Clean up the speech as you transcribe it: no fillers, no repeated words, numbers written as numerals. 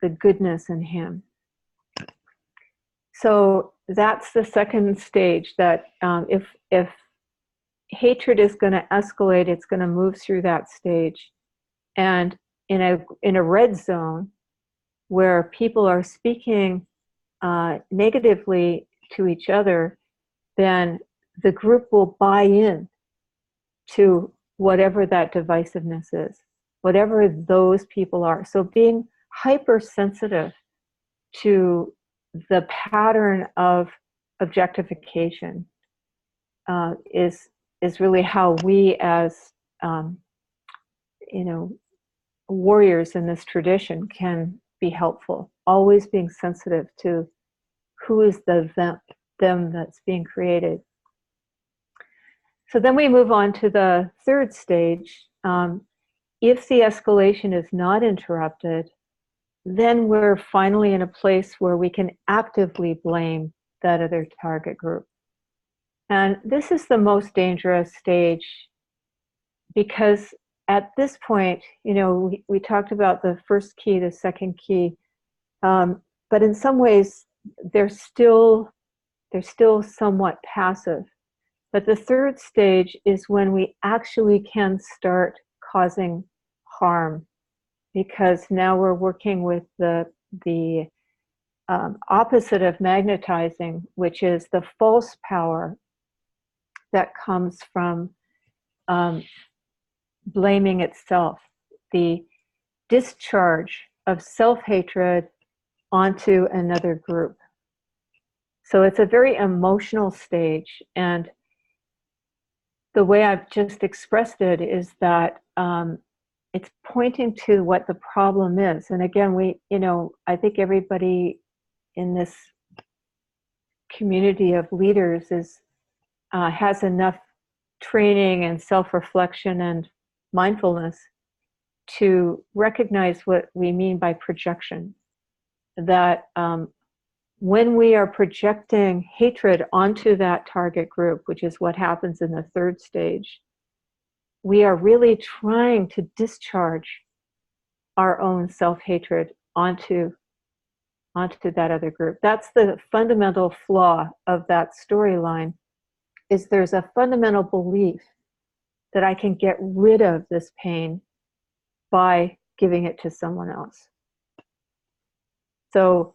the goodness in him. So that's the second stage, that if hatred is going to escalate, it's going to move through that stage. And in a red zone where people are speaking negatively to each other, then the group will buy in to whatever that divisiveness is, whatever those people are. So being hypersensitive to the pattern of objectification is really how we, as warriors in this tradition, can be helpful. Always being sensitive to who is the them that's being created. So then we move on to the third stage. If the escalation is not interrupted, then we're finally in a place where we can actively blame that other target group. And this is the most dangerous stage, because at this point, we talked about the first key, the second key, but in some ways they're still somewhat passive. But the third stage is when we actually can start causing harm, because now we're working with the opposite of magnetizing, which is the false power that comes from blaming itself, the discharge of self-hatred onto another group. So it's a very emotional stage, and the way I've just expressed it is that it's pointing to what the problem is. And again, I think everybody in this community of leaders has enough training and self-reflection and mindfulness to recognize what we mean by projection. That when we are projecting hatred onto that target group, which is what happens in the third stage, we are really trying to discharge our own self-hatred onto that other group. That's the fundamental flaw of that storyline, is there's a fundamental belief that I can get rid of this pain by giving it to someone else. So